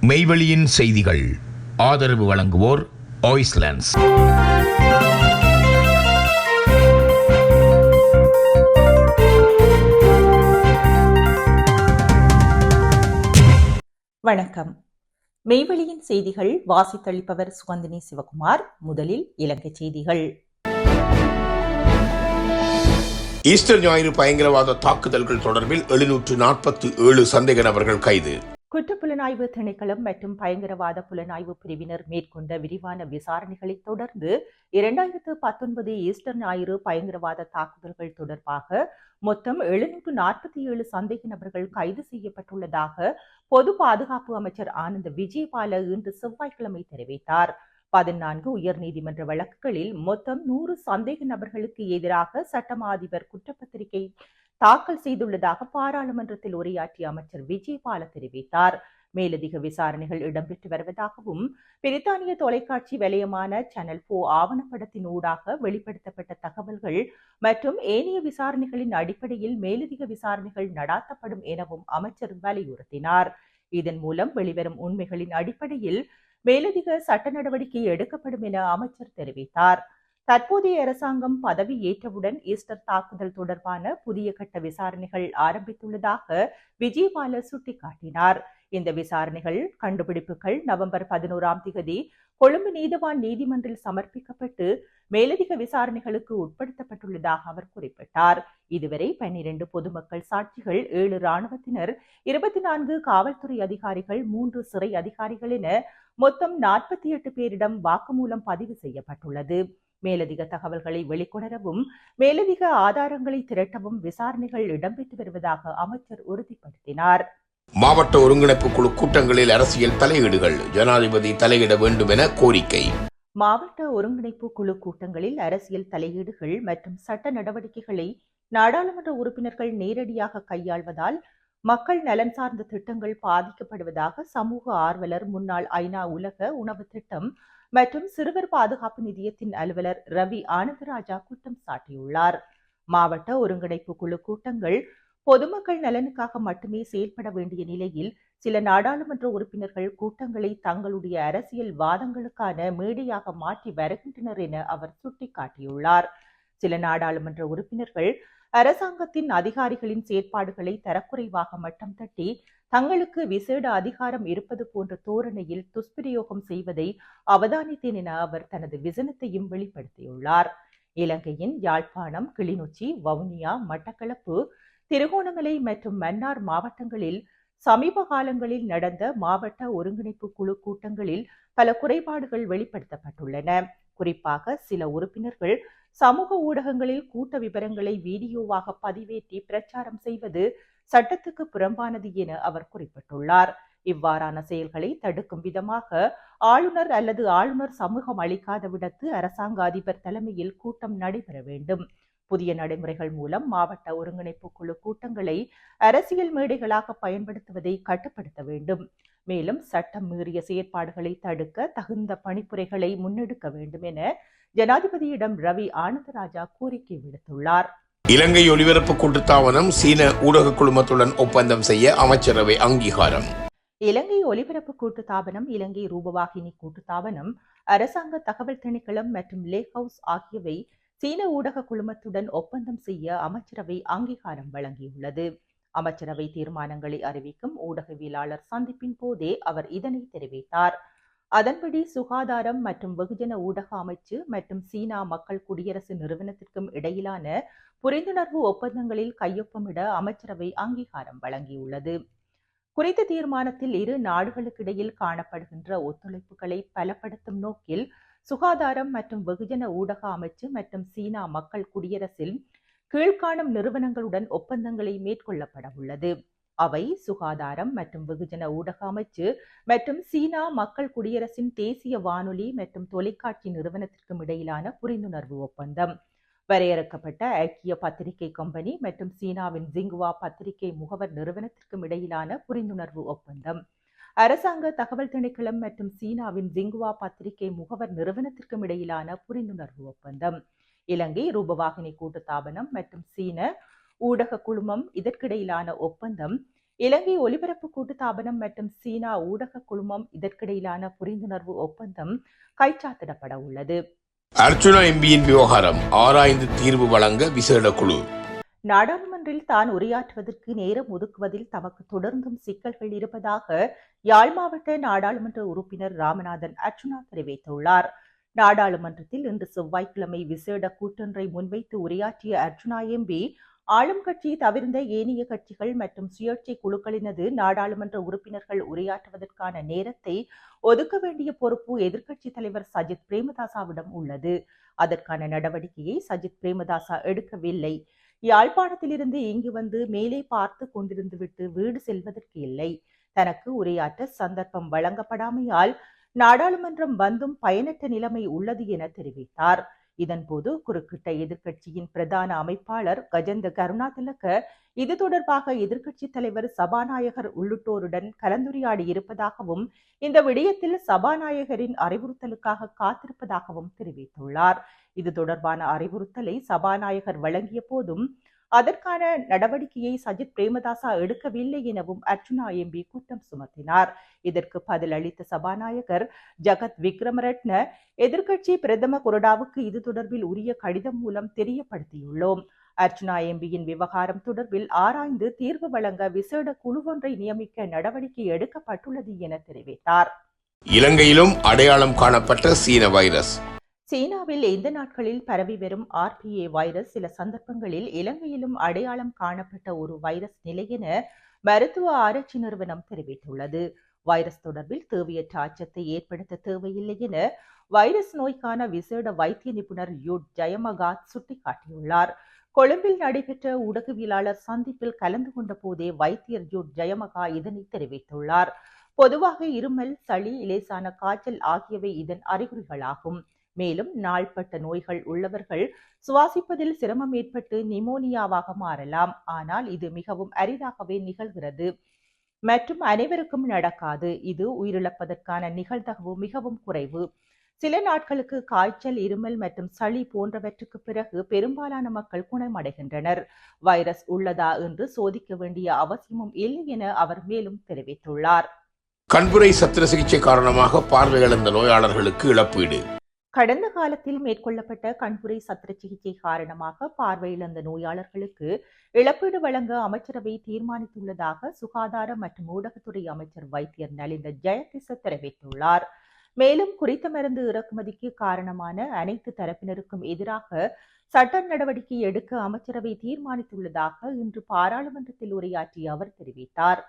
மெய்வெளியின் செய்திகள் ஆதரவு வழங்குவோர் ஆய்ஸ்லாண்ட்ஸ். வணக்கம். மெய்வெளியின் செய்திகள் வாசித்தளிப்பவர் சுகந்தினி சிவகுமார். முதலில் இலங்கை செய்திகள். ஈஸ்டர் ஞாயிறு பயங்கரவாத தாக்குதல்கள் தொடர்பில் 747 சந்தேக நபர்கள் கைது. குற்றப்புலனாய்வு திணைக்களம் மற்றும் பயங்கரவாத புலனாய்வு பிரிவினர் மேற்கொண்ட விரிவான விசாரணைகளை தொடர்ந்து 2019 ஈஸ்டர் ஞாயிறு பயங்கரவாத தாக்குதல்கள் தொடர்பாக மொத்தம் 747 சந்தேக நபர்கள் கைது செய்யப்பட்டுள்ளதாக பொது பாதுகாப்பு அமைச்சர் ஆனந்த விஜயபால இன்று செவ்வாய்க்கிழமை தெரிவித்தார். 14 உயர்நீதிமன்ற வழக்குகளில் மொத்தம் 100 சந்தேக நபர்களுக்கு எதிராக சட்டமா அதிபர் குற்றப்பத்திரிகை தாக்கல் செய்துள்ளதாக பாராளுமன்றத்தில் உரையாற்றிய அமைச்சர் விஜயபால தெரிவித்தார். மேலதிக விசாரணைகள் இடம்பெற்று வருவதாகவும் பிரித்தானிய தொலைக்காட்சி வலயமான சேனல் 4 ஆவணப்படத்தின் ஊடாக வெளிப்படுத்தப்பட்ட தகவல்கள் மற்றும் ஏனைய விசாரணைகளின் அடிப்படையில் மேலதிக விசாரணைகள் நடாத்தப்படும் எனவும் அமைச்சர் வலியுறுத்தினார். இதன் மூலம் வெளிவரும் உண்மைகளின் அடிப்படையில் மேலதிக சட்ட நடவடிக்கை எடுக்கப்படும் என அமைச்சர் தெரிவித்தார். தற்போதைய அரசாங்கம் பதவி ஏற்றவுடன் ஈஸ்டர் தாக்குதல் தொடர்பான புதிய கட்ட விசாரணைகள் ஆரம்பித்துள்ளதாக விஜயபால சுட்டிக்காட்டினார். இந்த விசாரணைகள் கண்டுபிடிப்புகள் நவம்பர் 11 கொழும்பு நீதவான் நீதிமன்றில் சமர்ப்பிக்கப்பட்டு மேலதிக விசாரணைகளுக்கு உட்படுத்தப்பட்டுள்ளதாக அவர் குறிப்பிட்டார். இதுவரை 12 பொதுமக்கள் சாட்சிகள், 7 இராணுவத்தினர், 24 காவல்துறை அதிகாரிகள், 3 சிறை அதிகாரிகள் என மொத்தம் 48 பேரிடம் வாக்குமூலம் பதிவு செய்யப்பட்டுள்ளது. மேலதிக தகவல்களை வெளிக்கொணரவும் மேலதிக ஆதாரங்களை திரட்டவும் விசாரணைகள் இடம்பெற்று வருவதாக அமைச்சர் உறுதிப்படுத்தினார். மாவட்ட ஒருங்கிணைப்பு குழு கூட்டங்களில் அரசியல் தலையீடுகள், ஜனாதிபதி தலையிட வேண்டும் என கோரிக்கை. மாவட்ட ஒருங்கிணைப்பு குழு கூட்டங்களில் அரசியல் தலையீடுகள் மற்றும் சட்ட நடவடிக்கைகளை நாடாளுமன்ற உறுப்பினர்கள் நேரடியாக கையாள்வதால் மக்கள் நலன் சார்ந்த திட்டங்கள் பாதிக்கப்படுவதாக சமூக ஆர்வலர், முன்னாள் ஐநா உலக உணவு திட்டம் மற்றும் சிறுவர் பாதுகாப்பு நிதியத்தின் அலுவலர் ரவி ஆனந்தராஜா குற்றம் சாட்டியுள்ளார். மாவட்ட ஒருங்கிணைப்பு குழு கூட்டங்கள் பொதுமக்கள் நலனுக்காக மட்டுமே செயல்பட வேண்டிய நிலையில் சில நாடாளுமன்ற உறுப்பினர்கள் கூட்டங்களை தங்களுடைய அரசியல் வாதங்களுக்கான மேடையாக மாற்றி வருகின்றனர் என அவர் சுட்டிக்காட்டியுள்ளார். சில நாடாளுமன்ற உறுப்பினர்கள் அரசாங்கத்தின் அதிகாரிகளின் செயற்பாடுகளை தரக்குறைவாக மட்டம் தட்டி தங்களுக்கு விசேட அதிகாரம் இருப்பது போன்ற தோரணையில் துஷ்பிரயோகம் செய்வதை அவதானித்தேன் என அவர் தனது விசனத்தையும் வெளிப்படுத்தியுள்ளார். இலங்கையின் யாழ்ப்பாணம், கிளிநொச்சி, வவுனியா, மட்டக்களப்பு, திருகோணமலை மற்றும் மன்னார் மாவட்டங்களில் சமீப காலங்களில் நடந்த மாவட்ட ஒருங்கிணைப்பு குழு கூட்டங்களில் பல குறைபாடுகள் வெளிப்படுத்தப்பட்டுள்ளன. குறிப்பாக சில உறுப்பினர்கள் சமூக ஊடகங்களில் கூட்ட விவரங்களை வீடியோவாக பதிவேற்றி பிரச்சாரம் செய்வது சட்டத்துக்கு புறம்பானது என அவர் குறிப்பிட்டுள்ளார். இவ்வாறான செயல்களை தடுக்கும் விதமாக ஆளுநர் அல்லது ஆளுநர் சமூகம் அளிக்காத விடத்து அரசாங்க அதிபர் தலைமையில் கூட்டம் நடைபெற வேண்டும். புதிய நடைமுறைகள் மூலம் மாவட்ட ஒருங்கிணைப்பு குழு கூட்டங்களை அரசியல் மேடைகளாக பயன்படுத்துவதை கட்டுப்படுத்த வேண்டும். மேலும் சட்டம் மீறிய செயற்பாடுகளை தடுக்க தகுந்த பணிப்புரைகளை முன்னெடுக்க வேண்டும் என ஜனாதிபதியிடம் ரவி ஆனந்தராஜா கோரிக்கை விடுத்துள்ளார். இலங்கை ஒலிபரப்பு கூட்டுத்தாபனம் சீன ஊடக குழுமத்துடன் ஒப்பந்தம் செய்ய அமைச்சரவை அங்கீகாரம். இலங்கை ஒலிபரப்பு கூட்டுத்தாபனம், இலங்கை ரூபவாகினி கூட்டுத்தாபனம், அரசாங்க தகவல் திணைக்களம் மற்றும் லேக் ஹவுஸ் ஆகியவை சீன ஊடக குழுமத்துடன் ஒப்பந்தம் செய்ய அமைச்சரவை அங்கீகாரம் வழங்கியுள்ளது. அமைச்சரவை தீர்மானங்களை அறிவிக்கும் ஊடகவியலாளர் சந்திப்பின் போதே அவர் இதனை தெரிவித்தார். அதன்படி சுகாதாரம் மற்றும் வெகுஜன ஊடக அமைச்சு மற்றும் சீனா மக்கள் குடியரசு நிறுவனத்திற்கும் இடையிலான புரிந்துணர்வு ஒப்பந்தங்களில் கையொப்பமிட அமைச்சரவை அங்கீகாரம் வழங்கியுள்ளது. குறித்த தீர்மானத்தில் இரு நாடுகளுக்கிடையில் காணப்படுகின்ற ஒத்துழைப்புகளை பலப்படுத்தும் நோக்கில் சுகாதாரம் மற்றும் வெகுஜன ஊடக அமைச்சு மற்றும் சீனா மக்கள் குடியரசில் கீழ்காணும் நிறுவனங்களுடன் ஒப்பந்தங்களை மேற்கொள்ளப்பட உள்ளது. அவை சுகாதாரம் மற்றும் வெகுஜன ஊடக அமைச்சு மற்றும் சீனா மக்கள் குடியரசின் தேசிய வானொலி மற்றும் தொலைக்காட்சி நிறுவனத்திற்கும் இடையிலான புரிந்துணர்வு ஒப்பந்தம், வரையறுக்கப்பட்ட ஐக்கிய பத்திரிகை கம்பெனி மற்றும் சீனாவின் ஜிங்குவா பத்திரிகை முகவர் நிறுவனத்திற்கும் இடையிலான புரிந்துணர்வு ஒப்பந்தம், அரசாங்க தகவல் திணைக்களம் மற்றும் சீனாவின் ஜிங்குவா பத்திரிகை முகவர் நிறுவனத்திற்கும் இடையிலான புரிந்துணர்வு ஒப்பந்தம், இலங்கை ரூபவாகினி கூட்டுத்தாபனம் மற்றும் சீன ஊடக குழுமம் இதற்கிடையிலான ஒப்பந்தம், இலங்கை ஒலிபரப்பு கூட்டுத்தாபனம் மற்றும் சீனா ஊடக குழுமம் இதற்கிடையிலான புரிந்துணர்வு ஒப்பந்தம் கைச்சாத்திடப்பட உள்ளது. அர்ச்சுனா எம்பியின் விவகாரம் ஆராய்ந்து தீர்வு வழங்க விசேட குழு. நாடாளுமன்றில் தான் உரையாற்றுவதற்கு நேரம் ஒதுக்குவதில் தமக்கு தொடர்ந்தும் சிக்கல்கள் இருப்பதாக யாழ் மாவட்ட நாடாளுமன்ற உறுப்பினர் ராமநாதன் அர்ச்சுனா தெரிவித்துள்ளார். நாடாளுமன்றத்தில் இன்று செவ்வாய்க்கிழமை விசேட கூட்டொன்றை முன்வைத்து உரையாற்றிய அர்ச்சுனா எம்பி, ஆளும் கட்சி தவிர்ந்த ஏனைய கட்சிகள் மற்றும் சுயேட்சை குழுக்களினது நாடாளுமன்ற உறுப்பினர்கள் உரையாற்றுவதற்கான நேரத்தை ஒதுக்க வேண்டிய பொறுப்பு எதிர்க்கட்சித் தலைவர் சஜித் பிரேமதாசாவிடம் உள்ளது. அதற்கான நடவடிக்கையை சஜித் பிரேமதாசா எடுக்கவில்லை. யாழ்ப்பாணத்திலிருந்து இங்கு வந்து மேலே பார்த்து கொண்டிருந்துவிட்டு வீடு செல்வதற்கு இல்லை. தனக்கு உரையாற்ற சந்தர்ப்பம் வழங்கப்படாமையால் நாடாளுமன்றம் வந்தும் பயனற்ற நிலைமை உள்ளது என தெரிவித்தார். இதன்போது குறுக்கிட்ட எதிர்க்கட்சியின் பிரதான அமைப்பாளர் கஜந்த கருணாதிலக்க இது தொடர்பாக எதிர்க்கட்சித் தலைவர் சபாநாயகர் உள்ளிட்டோருடன் கலந்துரையாடி இருப்பதாகவும் இந்த விடயத்தில் சபாநாயகரின் அறிவுறுத்தலுக்காக காத்திருப்பதாகவும் தெரிவித்துள்ளார். இது தொடர்பான அறிவுறுத்தலை சபாநாயகர் வழங்கிய போதும் அதற்கான நடவடிக்கையை சஜித் பிரேமதாசா எடுக்கவில்லை எனவும் அர்ச்சுனா எம்பி குற்றம் சுமத்தினார். இதற்கு பதில் அளித்த சபாநாயகர் ஜகத் விக்ரமரட்ன, எதிர்க்கட்சி பிரதம கொறடாவுக்கு இது தொடர்பில் உரிய கடிதம் மூலம் தெரியப்படுத்தியுள்ளோம். அர்ச்சுனா எம்பியின் விவகாரம் தொடர்பில் ஆராய்ந்து தீர்வு வழங்க விசேட குழுவொன்றை நியமிக்க நடவடிக்கை எடுக்கப்பட்டுள்ளது என தெரிவித்தார். இலங்கையிலும் அடையாளம் காணப்பட்ட சீன வைரஸ். சீனாவில் இந்த நாட்களில் பரவி வரும் RPA வைரஸ் சில சந்தர்ப்பங்களில் இலங்கையிலும் அடையாளம் காணப்பட்ட ஒரு வைரஸ் நிலை என மருத்துவ ஆராய்ச்சி நிறுவனம் தெரிவித்துள்ளது. வைரஸ் தொடர்பில் தேவையற்ற அச்சத்தை ஏற்படுத்த தேவையில்லை என வைரஸ் நோய்க்கான விசேட வைத்திய நிபுணர் யூட் ஜயமகாத் சுட்டிக்காட்டியுள்ளார். கொழும்பில் நடைபெற்ற ஊடகவியலாளர் சந்திப்பில் கலந்து கொண்ட போதே வைத்தியர் யூட் ஜயமகா இதனை தெரிவித்துள்ளார். பொதுவாக இருமல், சளி, லேசான காய்ச்சல் ஆகியவை இதன் அறிகுறிகளாகும். மேலும் நாள்பட்ட நோய்கள் உள்ளவர்கள் சுவாசிப்பதில் சிரமம் ஏற்பட்டு நிமோனியாவாக மாறலாம். ஆனால் இது மிகவும் அரிதாகவே நிகழ்கிறது மற்றும் அனைவருக்கும் நடக்காது. இது உயிரிழப்பதற்கான நிகழ்தகவு மிகவும் குறைவு. சில நாட்களுக்கு காய்ச்சல், இருமல் மற்றும் சளி போன்றவற்றுக்கு பிறகு பெரும்பாலான மக்கள் குணமடைகின்றனர். வைரஸ் உள்ளதா என்று சோதிக்க வேண்டிய அவசியமும் இல்லை என அவர் மேலும் தெரிவித்துள்ளார். கண்புரை சத்திர சிகிச்சை காரணமாக பார்வை இழந்த நோயாளர்களுக்கு இழப்பீடு. கடந்த காலத்தில் மேற்கொள்ளப்பட்ட கண்புரை சத்திர சிகிச்சை காரணமாக பார்வையிழந்த நோயாளர்களுக்கு இழப்பீடு வழங்க அமைச்சரவை தீர்மானித்துள்ளதாக சுகாதார மற்றும் ஊடகத்துறை அமைச்சர் வைத்தியர் நலிந்த ஜெயதிச தெரிவித்துள்ளார். மேலும் குறித்த மருந்து இறக்குமதிக்கு காரணமான அனைத்து தரப்பினருக்கும் எதிராக சட்ட நடவடிக்கை எடுக்க அமைச்சரவை தீர்மானித்துள்ளதாக இன்று பாராளுமன்றத்தில் உரையாற்றிய அவர் தெரிவித்தார்.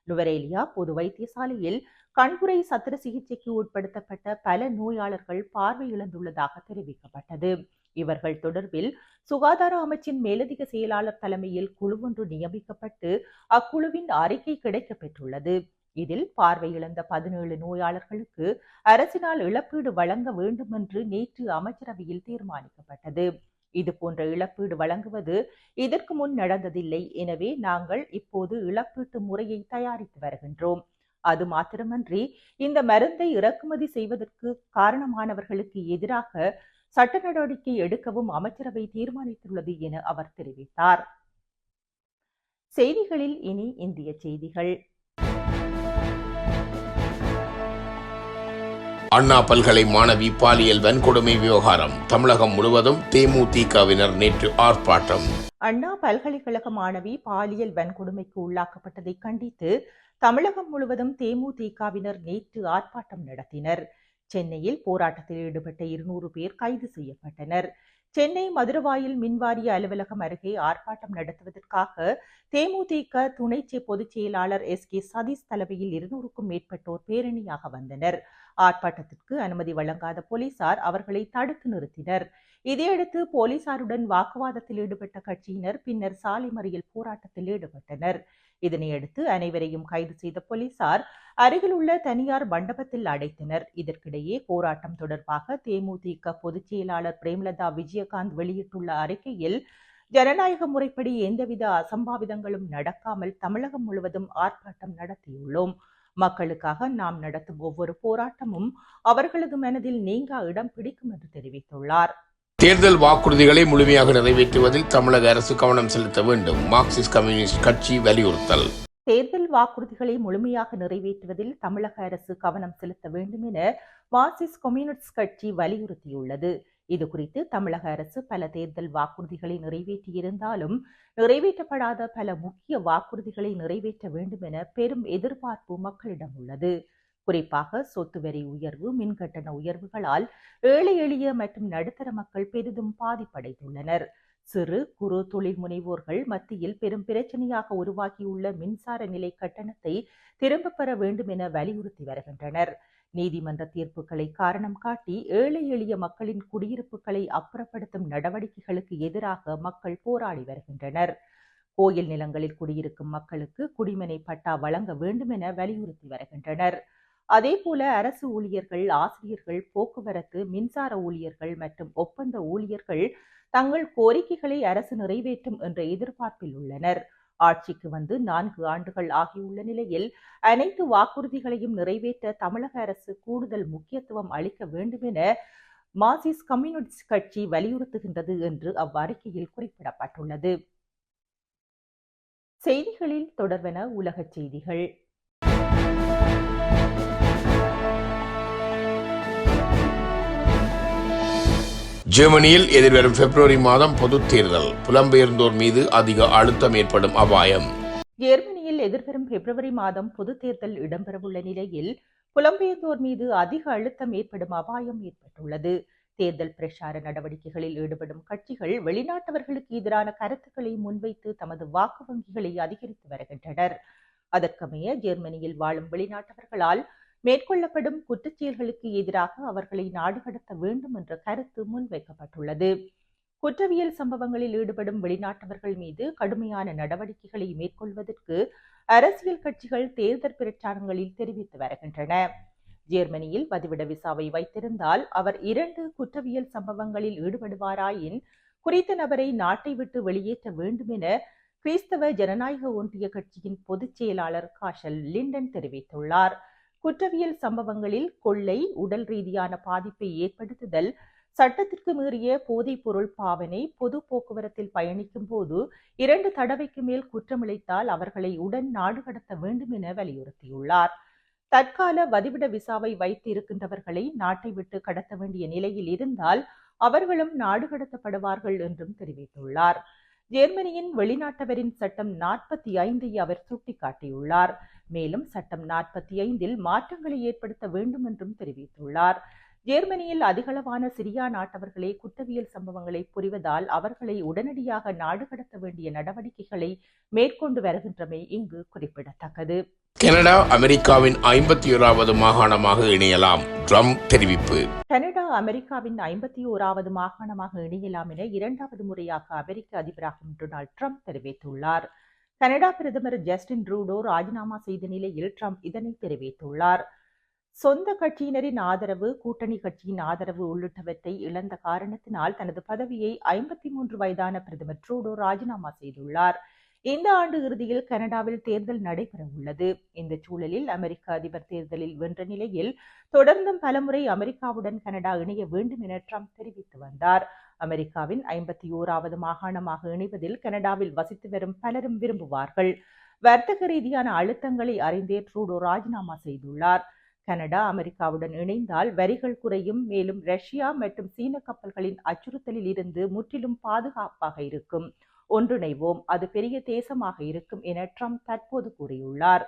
நுவரேலியா பொது வைத்தியசாலையில் கண்புரை சத்திர சிகிச்சைக்கு உட்படுத்தப்பட்ட பல நோயாளர்கள் பார்வை இழந்துள்ளதாக தெரிவிக்கப்பட்டது. இவர்கள் தொடர்பில் சுகாதார அமைச்சின் மேலதிக செயலாளர் தலைமையில் குழு ஒன்று நியமிக்கப்பட்டு அக்குழுவின் அறிக்கை கிடைக்கப்பெற்றுள்ளது. இதில் பார்வை இழந்த 17 நோயாளர்களுக்கு அரசினால் இழப்பீடு வழங்க வேண்டும் என்று நேற்று அமைச்சரவையில் தீர்மானிக்கப்பட்டது. இதுபோன்ற இழப்பீடு வழங்குவது இதற்கு முன் நடந்ததில்லை. எனவே நாங்கள் இப்போது இழப்பீட்டு முறையை தயாரித்து வருகின்றோம். அது மாத்திரமன்றி இந்த மருந்தை இறக்குமதி செய்வதற்கு காரணமானவர்களுக்கு எதிராக சட்ட நடவடிக்கை எடுக்கவும் அமைச்சரவை தீர்மானித்துள்ளது என அவர் தெரிவித்தார். செய்திகளில் இனி இந்திய செய்திகள். அண்ணா பல்கலை மாணவி பாலியல் வன்கொடுமை விவகாரம் தமிழகம் முழுவதும் தேமுதிகவினர் நேற்று ஆர்ப்பாட்டம். அண்ணா பல்கலைக்கழக மாணவி பாலியல் வன்கொடுமைக்கு உள்ளாக்கப்பட்டதை கண்டித்து தமிழகம் முழுவதும் தேமுதிகவினர் நேற்று ஆர்ப்பாட்டம் நடத்தினர். சென்னையில் போராட்டத்தில் ஈடுபட்ட 200 பேர் கைது செய்யப்பட்டனர். சென்னை மதுரவாயில் மின்வாரிய அலுவலகம் அருகே ஆர்ப்பாட்டம் நடத்துவதற்காக தேமுதிக துணை பொதுச் செயலாளர் SK சதீஷ் தலைமையில் 200க்கும் மேற்பட்டோர் பேரணியாக வந்தனர். ஆர்ப்பாட்டத்திற்கு அனுமதி வழங்காத போலீசார் அவர்களை தடுத்து நிறுத்தினர். இதையடுத்து போலீசாருடன் வாக்குவாதத்தில் ஈடுபட்ட கட்சியினர் பின்னர் சாலை மறியல் போராட்டத்தில் ஈடுபட்டனர். இதனையடுத்து அனைவரையும் கைது செய்த போலீசார் அருகில் உள்ள தனியார் மண்டபத்தில் அடைத்தனர். இதற்கிடையே போராட்டம் தொடர்பாக தேமுதிக பொதுச் செயலாளர் பிரேமலதா விஜயகாந்த் வெளியிட்டுள்ள அறிக்கையில், ஜனநாயக முறைப்படி எந்தவித அசம்பாவிதங்களும் நடக்காமல் தமிழகம் முழுவதும் ஆர்ப்பாட்டம் நடத்தியுள்ளோம். மக்களுக்காக நாம் நடத்தும் ஒவ்வொரு போராட்டமும் அவர்களது மனதில் நீங்கா இடம் பிடிக்கும் என்று தெரிவித்துள்ளார். தேர்தல் வாக்குறுதிகளை முழுமையாக நிறைவேற்றுவதில் தமிழக அரசு கவனம் செலுத்த வேண்டும். மார்க்சிஸ்ட் கம்யூனிஸ்ட் கட்சி வலியுறுத்தல். தேர்தல் வாக்குறுதிகளை முழுமையாக நிறைவேற்றுவதில் தமிழக அரசு கவனம் செலுத்த வேண்டும் என மார்க்சிஸ்ட் கம்யூனிஸ்ட் கட்சி வலியுறுத்தியுள்ளது. இதுகுறித்து தமிழக அரசு பல தேர்தல் வாக்குறுதிகளை நிறைவேற்றியிருந்தாலும் நிறைவேற்றப்படாத பல முக்கிய வாக்குறுதிகளை நிறைவேற்ற வேண்டும் என பெரும் எதிர்பார்ப்பு மக்களிடம் உள்ளது. குறிப்பாக சொத்து வரி உயர்வு, மின்கட்டண உயர்வுகளால் ஏழை எளிய மற்றும் நடுத்தர மக்கள் பெரிதும் பாதிப்படைந்துள்ளனர். சிறு குறு தொழில் முனைவோர்கள் மத்தியில் பெரும் பிரச்சனையாக உருவாகியுள்ள மின்சார நிலை கட்டணத்தை திரும்பப் பெற வேண்டும் என வலியுறுத்தி வருகின்றனர். நீதிமன்ற தீர்ப்புகளை காரணம் காட்டி ஏழை எளிய மக்களின் குடியிருப்புகளை அப்புறப்படுத்தும் நடவடிக்கைகளுக்கு எதிராக மக்கள் போராடி வருகின்றனர். கோயில் நிலங்களில் குடியிருக்கும் மக்களுக்கு குடிமனை பட்டா வழங்க வேண்டும் என வலியுறுத்தி வருகின்றனர். அதேபோல அரசு ஊழியர்கள், ஆசிரியர்கள், போக்குவரத்து, மின்சார ஊழியர்கள் மற்றும் ஒப்பந்த ஊழியர்கள் தங்கள் கோரிக்கைகளை அரசு நிறைவேற்றும் என்ற எதிர்பார்ப்பில் உள்ளனர். ஆட்சிக்கு வந்து 4 ஆண்டுகள் ஆகியுள்ள நிலையில் அனைத்து வாக்குறுதிகளையும் நிறைவேற்ற தமிழக அரசு கூடுதல் முக்கியத்துவம் அளிக்க வேண்டும் என மார்க்சிஸ்ட் கம்யூனிஸ்ட் கட்சி வலியுறுத்துகின்றது என்று அவ்வறிக்கையில் குறிப்பிடப்பட்டுள்ளது. செய்திகளில் தொடர்வன உலகச் செய்திகள். ஜெர்மனியில் எதிர்வரும் பிப்ரவரி மாதம் பொதுத் தேர்தல், புலம்பெயர்ந்தோர் மீது அதிக அழுத்தம் ஏற்படும் அபாயம். ஜெர்மனியில் எதிர்வரும் பிப்ரவரி மாதம் பொதுத் தேர்தல் இடம்பெறவுள்ள நிலையில் புலம்பெயர்ந்தோர் மீது அதிக அழுத்தம் ஏற்படும் அபாயம் ஏற்பட்டுள்ளது. தேர்தல் பிரச்சார நடவடிக்கைகளில் ஈடுபடும் கட்சிகள் வெளிநாட்டவர்களுக்கு எதிரான கருத்துக்களை முன்வைத்து தமது வாக்கு வங்கிகளை அதிகரித்து வருகின்றனர். அதற்கமைய ஜெர்மனியில் வாழும் வெளிநாட்டவர்களால் மேற்கொள்ளப்படும் குற்றச்செயல்களுக்கு எதிராக அவர்களை நாடு கடத்த வேண்டும் என்ற கருத்து முன்வைக்கப்பட்டுள்ளது. குற்றவியல் சம்பவங்களில் ஈடுபடும் வெளிநாட்டவர்கள் மீது கடுமையான நடவடிக்கைகளை மேற்கொள்வதற்கு அரசியல் கட்சிகள் தேர்தல் பிரச்சாரங்களில் தெரிவித்து வருகின்றன. ஜெர்மனியில் வதிவிட விசாவை வைத்திருந்தால் அவர் 2 குற்றவியல் சம்பவங்களில் ஈடுபடுவாராயின் குறித்த நபரை நாட்டை விட்டு வெளியேற்ற வேண்டும் என கிறிஸ்தவ ஜனநாயக ஒன்றிய கட்சியின் பொதுச் செயலாளர் காஷல் லிண்டன் தெரிவித்துள்ளார். குற்றவியல் சம்பவங்களில் கொள்ளை, உடல் ரீதியான பாதிப்பை ஏற்படுத்துதல், சட்டத்திற்கு மீறிய போதைப் பொருள் பாவனை, பொது போக்குவரத்தில் பயணிக்கும் போது 2 தடவைக்கு மேல் குற்றமிழைத்தால் அவர்களை உடன் நாடு கடத்த வேண்டும் என வலியுறுத்தியுள்ளார். தற்கால வதிவிட விசாவை வைத்து இருக்கின்றவர்களை நாட்டை விட்டு கடத்த வேண்டிய நிலையில் இருந்தால் அவர்களும் நாடு கடத்தப்படுவார்கள் என்றும் தெரிவித்துள்ளார். ஜெர்மனியின் வெளிநாட்டவரின் சட்டம் 45ஐ அவர் சுட்டிக்காட்டியுள்ளார். மேலும் சட்டம் 45இல் மாற்றங்களை ஏற்படுத்த வேண்டும் என்றும் தெரிவித்துள்ளார். ஜெர்மனியில் அதிகளவான சிரியா நாட்டவர்களே குற்றவியல் சம்பவங்களை புரிவதால் அவர்களை உடனடியாக நாடு கடத்த வேண்டிய நடவடிக்கைகளை மேற்கொண்டு வருகின்றமை இங்கு குறிப்பிடத்தக்கது. கனடா அமெரிக்காவின் 51வது மாகாணமாக இணையலாம், ட்ரம்ப் தெரிவிப்பு. கனடா அமெரிக்காவின் 51வது மாகாணமாக இணையலாம் என 2வது முறையாக அமெரிக்க அதிபராகும் டொனால்ட் ட்ரம்ப் தெரிவித்துள்ளார். கனடா பிரதமர் ஜஸ்டின் ட்ரூடோ ராஜினாமா செய்த நிலையில் ட்ரம்ப் இதனை தெரிவித்துள்ளார். சொந்த கட்சியினரின் ஆதரவு, கூட்டணி கட்சியின் ஆதரவு உள்ளிட்டவற்றை இழந்த காரணத்தினால் தனது பதவியை 53 வயதான பிரதமர் ட்ரூடோ ராஜினாமா செய்துள்ளார். இந்த ஆண்டு இறுதியில் கனடாவில் தேர்தல் நடைபெற உள்ளது. இந்த சூழலில் அமெரிக்க அதிபர் தேர்தலில் வென்ற நிலையில் தொடர்ந்தும் பலமுறை அமெரிக்காவுடன் கனடா இணைய வேண்டும் என ட்ரம்ப் தெரிவித்து வந்தார். அமெரிக்காவின் 51வது மாகாணமாக இணைவதில் கனடாவில் வசித்து வரும் பலரும் விரும்புவார்கள். வர்த்தக ரீதியான அழுத்தங்களை அறிந்தே ட்ரூடோ ராஜினாமா செய்துள்ளார். கனடா அமெரிக்காவுடன் இணைந்தால் வரிகள் குறையும், மேலும் ரஷ்யா மற்றும் சீன கப்பல்களின் அச்சுறுத்தலில் இருந்து முற்றிலும் பாதுகாப்பாக இருக்கும். ஒன்றிணைவோம், அது பெரிய தேசமாக இருக்கும் என ட்ரம்ப் தற்போது கூறியுள்ளார்.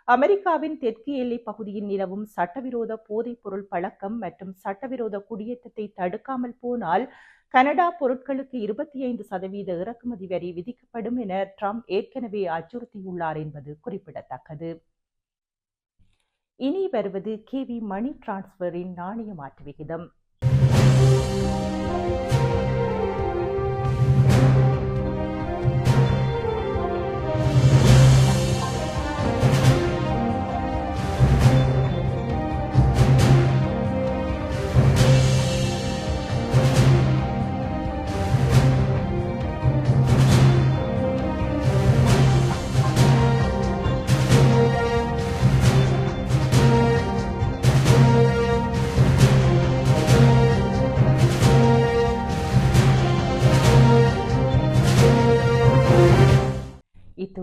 அமெரிக்காவின் தெற்கு எல்லை பகுதியில் நிலவும் சட்டவிரோத போதைப் பொருள் பழக்கம் மற்றும் சட்டவிரோத குடியேற்றத்தை தடுக்காமல் போனால் கனடா பொருட்களுக்கு 25% இறக்குமதி வரி விதிக்கப்படும் என ட்ரம்ப் ஏற்கனவே அச்சுறுத்தியுள்ளார் என்பது குறிப்பிடத்தக்கது. இனி வருவது KV மணி டிரான்ஸ்பரின் நாணய மாற்று விகிதம்.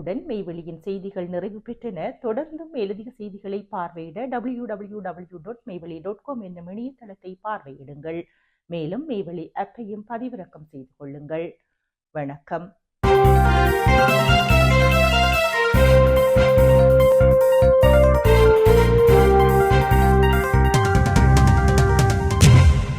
அத்துடன் மெய்வெளியின் செய்திகள் நிறைவு பெற்றன. தொடர்ந்தும் மேலதிக செய்திகளை பார்வையிட www.மெய்வெளி.com என்னும் இணையதளத்தை பார்வையிடுங்கள். மேலும் மெய்வெளி ஆப்பையும் பதிவிறக்கம் செய்து கொள்ளுங்கள். வணக்கம்.